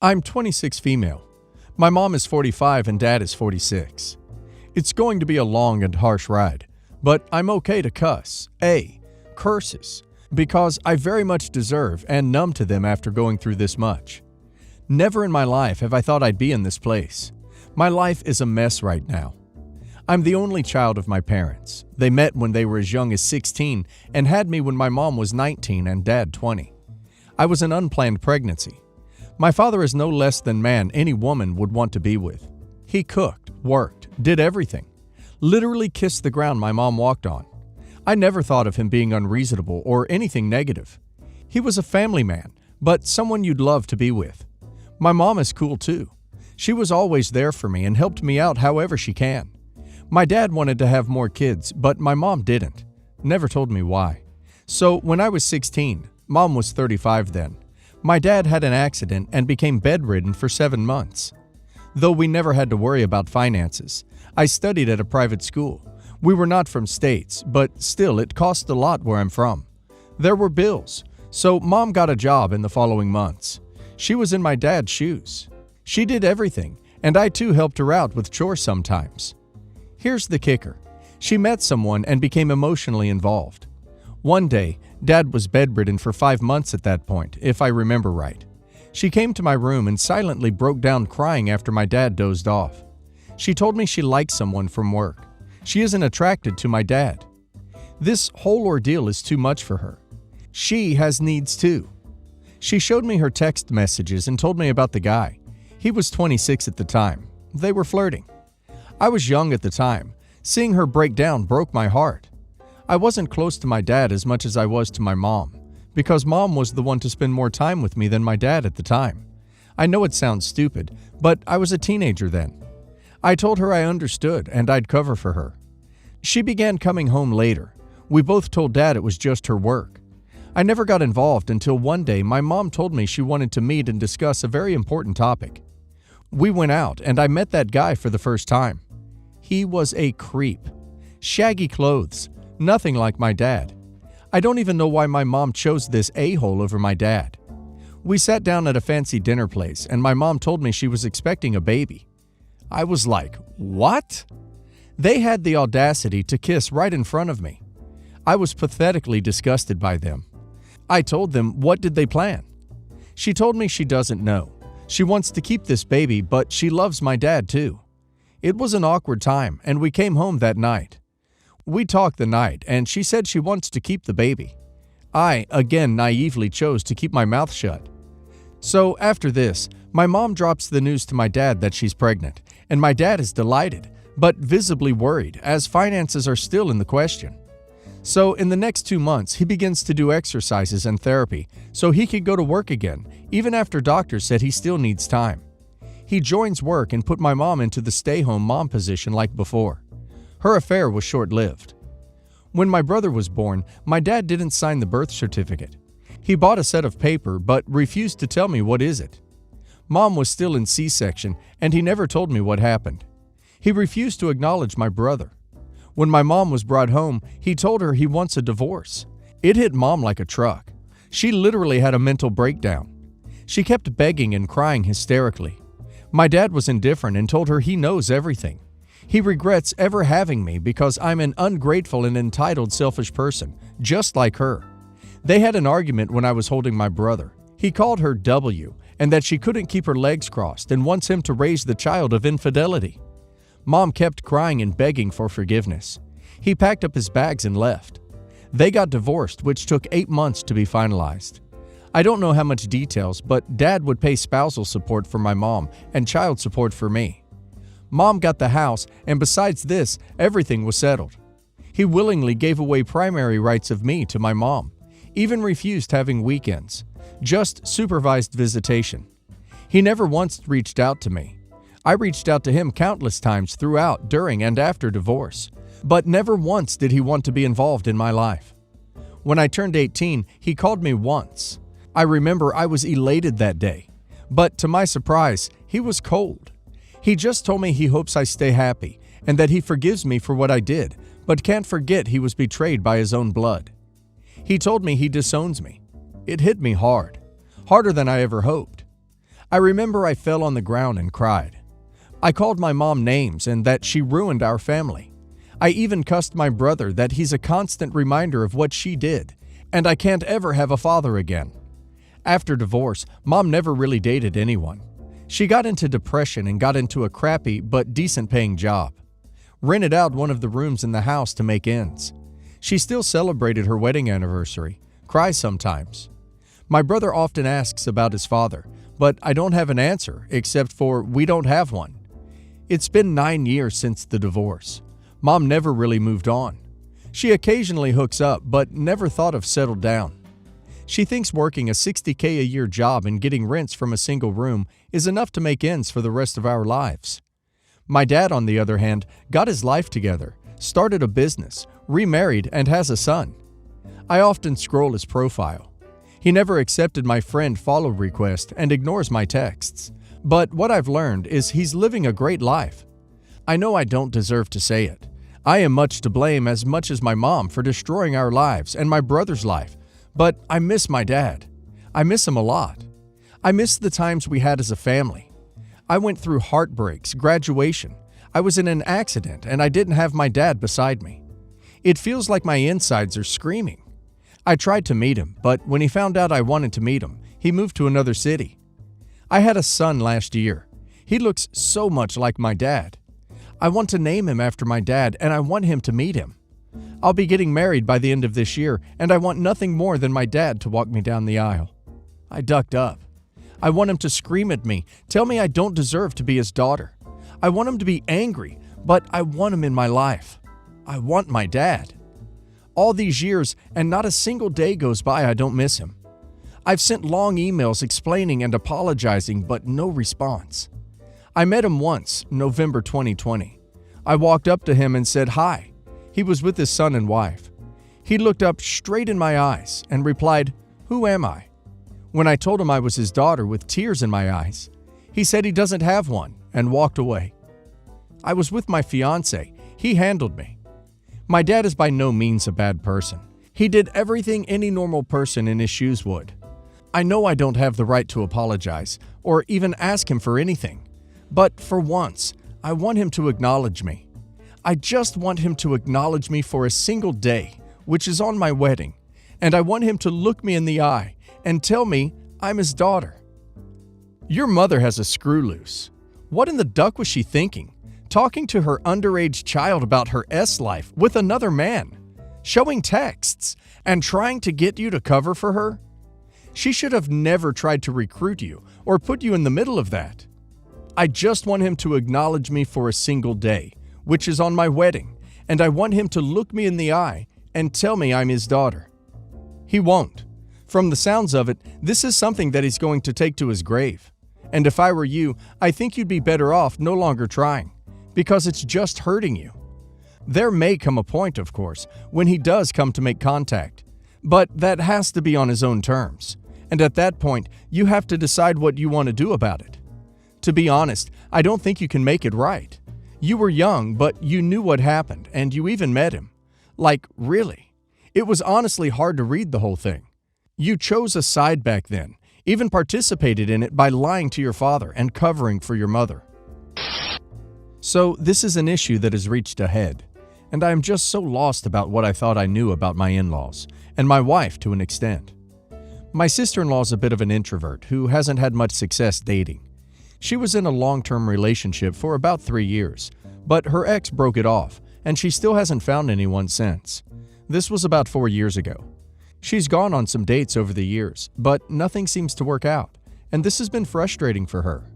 I'm 26 female. My mom is 45 and dad is 46. It's going to be a long and harsh ride, but I'm okay to cuss, curses, because I very much deserve and numb to them after going through this much. Never in my life have I thought I'd be in this place. My life is a mess right now. I'm the only child of my parents. They met when they were as young as 16 and had me when my mom was 19 and dad 20. I was an unplanned pregnancy. My father is no less than man any woman would want to be with. He cooked, worked, did everything. Literally kissed the ground my mom walked on. I never thought of him being unreasonable or anything negative. He was a family man, but someone you'd love to be with. My mom is cool too. She was always there for me and helped me out however she can. My dad wanted to have more kids, but my mom didn't. Never told me why. So when I was 16, mom was 35 then. My dad had an accident and became bedridden for 7 months. Though we never had to worry about finances, I studied at a private school. We were not from states, but still it cost a lot where I'm from. There were bills, so mom got a job in the following months. She was in my dad's shoes. She did everything, and I too helped her out with chores sometimes. Here's the kicker. She met someone and became emotionally involved. One day, dad was bedridden for 5 months at that point, if I remember right. She came to my room and silently broke down crying after my dad dozed off. She told me she liked someone from work. She isn't attracted to my dad. This whole ordeal is too much for her. She has needs too. She showed me her text messages and told me about the guy. He was 26 at the time. They were flirting. I was young at the time. Seeing her break down broke my heart. I wasn't close to my dad as much as I was to my mom, because mom was the one to spend more time with me than my dad at the time. I know it sounds stupid, but I was a teenager then. I told her I understood and I'd cover for her. She began coming home later. We both told dad it was just her work. I never got involved until one day my mom told me she wanted to meet and discuss a very important topic. We went out and I met that guy for the first time. He was a creep. Shaggy clothes. Nothing like my dad. I don't even know why my mom chose this a-hole over my dad. We sat down at a fancy dinner place and my mom told me she was expecting a baby. I was like, what? They had the audacity to kiss right in front of me. I was pathetically disgusted by them. I told them, what did they plan? She told me she doesn't know. She wants to keep this baby, but she loves my dad too. It was an awkward time and we came home that night. We talked the night, and she said she wants to keep the baby. I, again, naively chose to keep my mouth shut. So after this, my mom drops the news to my dad that she's pregnant, and my dad is delighted, but visibly worried, as finances are still in the question. So in the next 2 months, he begins to do exercises and therapy so he could go to work again, even after doctors said he still needs time. He joins work and put my mom into the stay-home mom position like before. Her affair was short-lived. When my brother was born, my dad didn't sign the birth certificate. He bought a set of paper but refused to tell me what is it. Mom was still in C-section and he never told me what happened. He refused to acknowledge my brother. When my mom was brought home, he told her he wants a divorce. It hit mom like a truck. She literally had a mental breakdown. She kept begging and crying hysterically. My dad was indifferent and told her he knows everything. He regrets ever having me because I'm an ungrateful and entitled selfish person, just like her. They had an argument when I was holding my brother. He called her W and that she couldn't keep her legs crossed and wants him to raise the child of infidelity. Mom kept crying and begging for forgiveness. He packed up his bags and left. They got divorced, which took 8 months to be finalized. I don't know how much details, but dad would pay spousal support for my mom and child support for me. Mom got the house, and besides this, everything was settled. He willingly gave away primary rights of me to my mom, even refused having weekends, just supervised visitation. He never once reached out to me. I reached out to him countless times throughout, during, and after divorce, but never once did he want to be involved in my life. When I turned 18, he called me once. I remember I was elated that day, but to my surprise, he was cold. He just told me he hopes I stay happy and that he forgives me for what I did, but can't forget he was betrayed by his own blood. He told me he disowns me. It hit me hard, harder than I ever hoped. I remember I fell on the ground and cried. I called my mom names and that she ruined our family. I even cussed my brother that he's a constant reminder of what she did, and I can't ever have a father again. After divorce, Mom never really dated anyone. She got into depression and got into a crappy but decent paying job. Rented out one of the rooms in the house to make ends. She still celebrated her wedding anniversary, cries sometimes. My brother often asks about his father, but I don't have an answer except for we don't have one. It's been 9 years since the divorce. Mom never really moved on. She occasionally hooks up, but never thought of settled down. She thinks working a $60K a year job and getting rents from a single room is enough to make ends for the rest of our lives. My dad, on the other hand, got his life together, started a business, remarried, and has a son. I often scroll his profile. He never accepted my friend follow request and ignores my texts. But what I've learned is he's living a great life. I know I don't deserve to say it. I am much to blame as much as my mom for destroying our lives and my brother's life, but I miss my dad. I miss him a lot. I miss the times we had as a family. I went through heartbreaks, graduation. I was in an accident and I didn't have my dad beside me. It feels like my insides are screaming. I tried to meet him, but when he found out I wanted to meet him, he moved to another city. I had a son last year. He looks so much like my dad. I want to name him after my dad and I want him to meet him. I'll be getting married by the end of this year and I want nothing more than my dad to walk me down the aisle. I ducked up. I want him to scream at me, tell me I don't deserve to be his daughter. I want him to be angry, but I want him in my life. I want my dad. All these years and not a single day goes by I don't miss him. I've sent long emails explaining and apologizing, but no response. I met him once, November 2020. I walked up to him and said hi. He was with his son and wife. He looked up straight in my eyes and replied, "Who am I?" When I told him I was his daughter with tears in my eyes, he said he doesn't have one and walked away. I was with my fiance. He handled me. My dad is by no means a bad person. He did everything any normal person in his shoes would. I know I don't have the right to apologize or even ask him for anything. But for once, I want him to acknowledge me. I just want him to acknowledge me for a single day, which is on my wedding, and I want him to look me in the eye and tell me I'm his daughter. Your mother has a screw loose. What in the duck was she thinking? Talking to her underage child about her life with another man, showing texts, and trying to get you to cover for her? She should have never tried to recruit you or put you in the middle of that. I just want him to acknowledge me for a single day, which is on my wedding, and I want him to look me in the eye and tell me I'm his daughter. He won't. From the sounds of it, this is something that he's going to take to his grave. And if I were you, I think you'd be better off no longer trying, because it's just hurting you. There may come a point, of course, when he does come to make contact, but that has to be on his own terms. And at that point, you have to decide what you want to do about it. To be honest, I don't think you can make it right. You were young, but you knew what happened, and you even met him. Like, really. It was honestly hard to read the whole thing. You chose a side back then, even participated in it by lying to your father and covering for your mother. So this is an issue that has reached a head, and I am just so lost about what I thought I knew about my in-laws, and my wife to an extent. My sister-in-law is a bit of an introvert who hasn't had much success dating. She was in a long-term relationship for about 3 years, but her ex broke it off, and she still hasn't found anyone since. This was about 4 years ago. She's gone on some dates over the years, but nothing seems to work out, and this has been frustrating for her.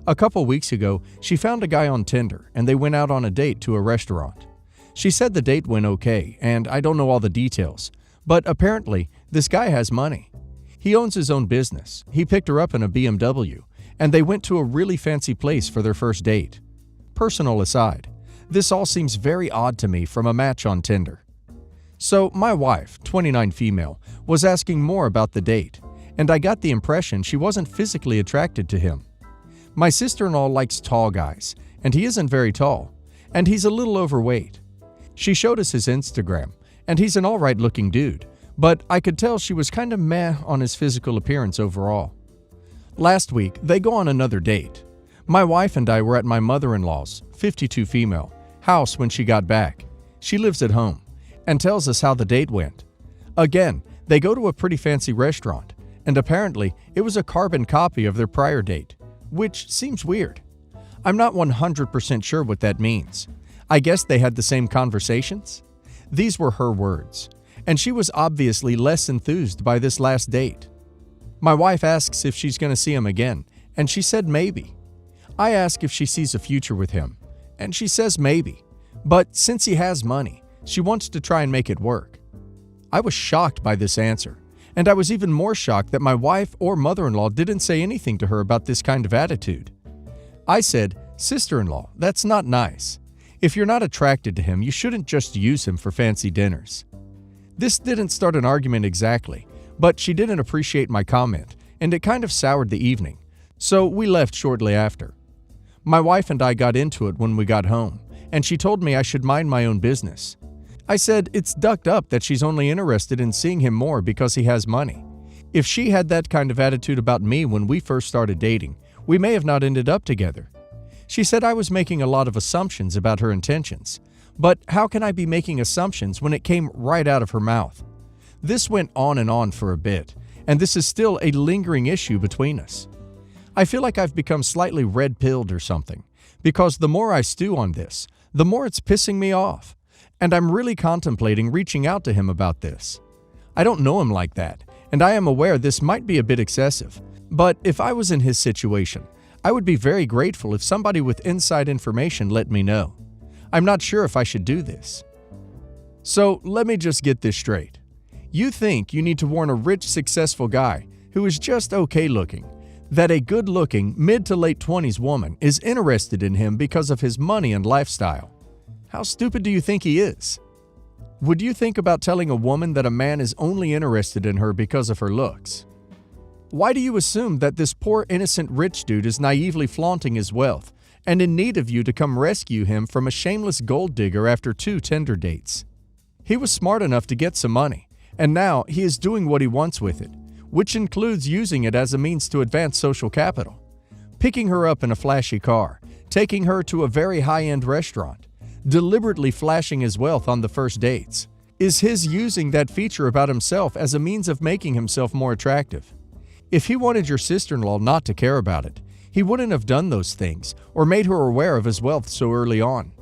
A couple weeks ago, she found a guy on Tinder, and they went out on a date to a restaurant. She said the date went okay, and I don't know all the details, but apparently, this guy has money. He owns his own business. He picked her up in a BMW, and they went to a really fancy place for their first date. Personal aside, this all seems very odd to me from a match on Tinder. So my wife, 29 female, was asking more about the date, and I got the impression she wasn't physically attracted to him. My sister-in-law likes tall guys, and he isn't very tall, and he's a little overweight. She showed us his Instagram, and he's an alright looking dude, but I could tell she was kinda meh on his physical appearance overall. Last week, they go on another date. My wife and I were at my mother-in-law's, 52 female, house when she got back. She lives at home and tells us how the date went. Again, they go to a pretty fancy restaurant, and apparently it was a carbon copy of their prior date, which seems weird. I'm not 100% sure what that means. I guess they had the same conversations? These were her words, and she was obviously less enthused by this last date. My wife asks if she's going to see him again, and she said maybe. I ask if she sees a future with him, and she says maybe. But since he has money, she wants to try and make it work. I was shocked by this answer, and I was even more shocked that my wife or mother-in-law didn't say anything to her about this kind of attitude. I said, "Sister-in-law, that's not nice. If you're not attracted to him, you shouldn't just use him for fancy dinners." This didn't start an argument exactly, but she didn't appreciate my comment, and it kind of soured the evening, so we left shortly after. My wife and I got into it when we got home, and she told me I should mind my own business. I said it's ducked up that she's only interested in seeing him more because he has money. If she had that kind of attitude about me when we first started dating, we may have not ended up together. She said I was making a lot of assumptions about her intentions, but how can I be making assumptions when it came right out of her mouth? This went on for a bit, and this is still a lingering issue between us. I feel like I've become slightly red-pilled or something, because the more I stew on this, the more it's pissing me off, and I'm really contemplating reaching out to him about this. I don't know him like that, and I am aware this might be a bit excessive, but if I was in his situation, I would be very grateful if somebody with inside information let me know. I'm not sure if I should do this. So let me just get this straight. You think you need to warn a rich, successful guy who is just okay looking that a good-looking, mid to late 20s woman is interested in him because of his money and lifestyle. How stupid do you think he is? Would you think about telling a woman that a man is only interested in her because of her looks? Why do you assume that this poor innocent rich dude is naively flaunting his wealth and in need of you to come rescue him from a shameless gold digger after 2 Tinder dates? He was smart enough to get some money, and now he is doing what he wants with it, which includes using it as a means to advance social capital. Picking her up in a flashy car, taking her to a very high-end restaurant, deliberately flashing his wealth on the first dates. Is his using that feature about himself as a means of making himself more attractive? If he wanted your sister-in-law not to care about it, he wouldn't have done those things or made her aware of his wealth so early on.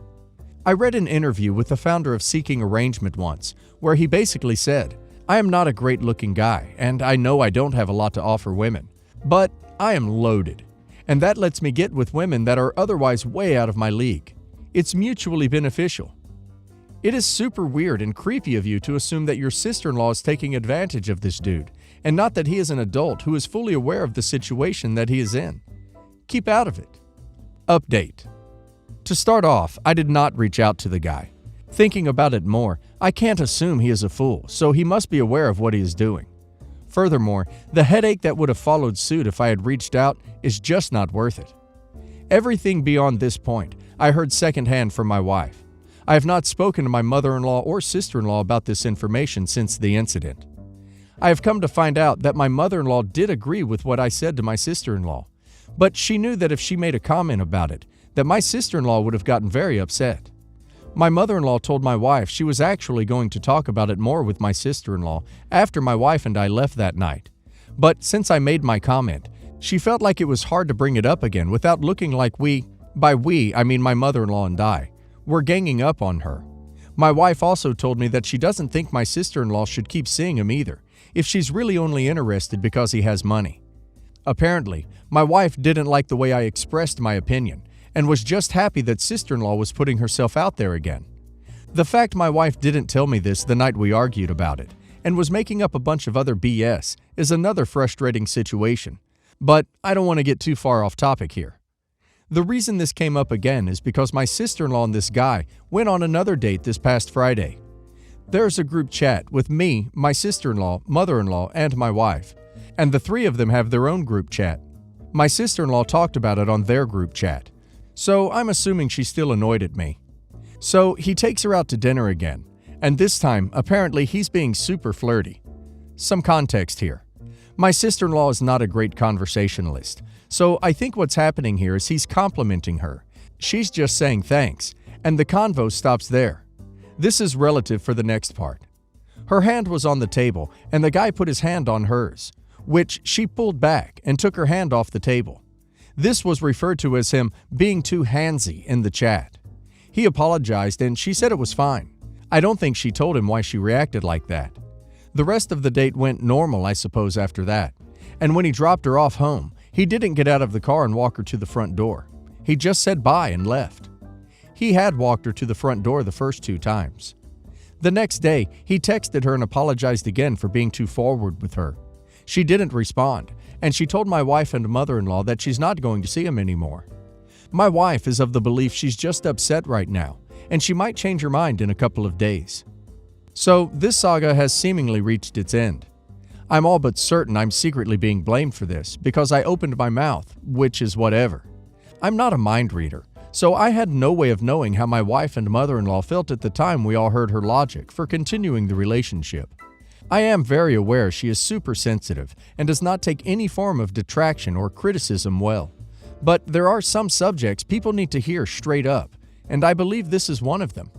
I read an interview with the founder of Seeking Arrangement once, where he basically said, "I am not a great-looking guy, and I know I don't have a lot to offer women, but I am loaded, and that lets me get with women that are otherwise way out of my league. It's mutually beneficial." It is super weird and creepy of you to assume that your sister-in-law is taking advantage of this dude, and not that he is an adult who is fully aware of the situation that he is in. Keep out of it. Update. To start off, I did not reach out to the guy. Thinking about it more, I can't assume he is a fool, so he must be aware of what he is doing. Furthermore, the headache that would have followed suit if I had reached out is just not worth it. Everything beyond this point, I heard secondhand from my wife. I have not spoken to my mother-in-law or sister-in-law about this information since the incident. I have come to find out that my mother-in-law did agree with what I said to my sister-in-law, but she knew that if she made a comment about it, that my sister-in-law would have gotten very upset. My mother-in-law told my wife she was actually going to talk about it more with my sister-in-law after my wife and I left that night. But since I made my comment, she felt like it was hard to bring it up again without looking like by we, I mean my mother-in-law and I, were ganging up on her. My wife also told me that she doesn't think my sister-in-law should keep seeing him either, if she's really only interested because he has money. Apparently, my wife didn't like the way I expressed my opinion, and was just happy that sister-in-law was putting herself out there again. The fact my wife didn't tell me this the night we argued about it, and was making up a bunch of other BS, is another frustrating situation. But I don't want to get too far off topic here. The reason this came up again is because my sister-in-law and this guy went on another date this past Friday. There's a group chat with me, my sister-in-law, mother-in-law, and my wife, and the three of them have their own group chat. My sister-in-law talked about it on their group chat, so I'm assuming she's still annoyed at me. So he takes her out to dinner again, and this time, apparently he's being super flirty. Some context here. My sister-in-law is not a great conversationalist, so I think what's happening here is he's complimenting her. She's just saying thanks, and the convo stops there. This is relative for the next part. Her hand was on the table, and the guy put his hand on hers, which she pulled back and took her hand off the table. This was referred to as him being too handsy in the chat. He apologized and she said it was fine. I don't think she told him why she reacted like that. The rest of the date went normal, I suppose, after that. And when he dropped her off home, he didn't get out of the car and walk her to the front door. He just said bye and left. He had walked her to the front door the first 2 times. The next day, he texted her and apologized again for being too forward with her. She didn't respond, and she told my wife and mother-in-law that she's not going to see him anymore. My wife is of the belief she's just upset right now, and she might change her mind in a couple of days. So this saga has seemingly reached its end. I'm all but certain I'm secretly being blamed for this because I opened my mouth, which is whatever. I'm not a mind reader, so I had no way of knowing how my wife and mother-in-law felt at the time we all heard her logic for continuing the relationship. I am very aware she is super sensitive and does not take any form of detraction or criticism well. But there are some subjects people need to hear straight up, and I believe this is one of them.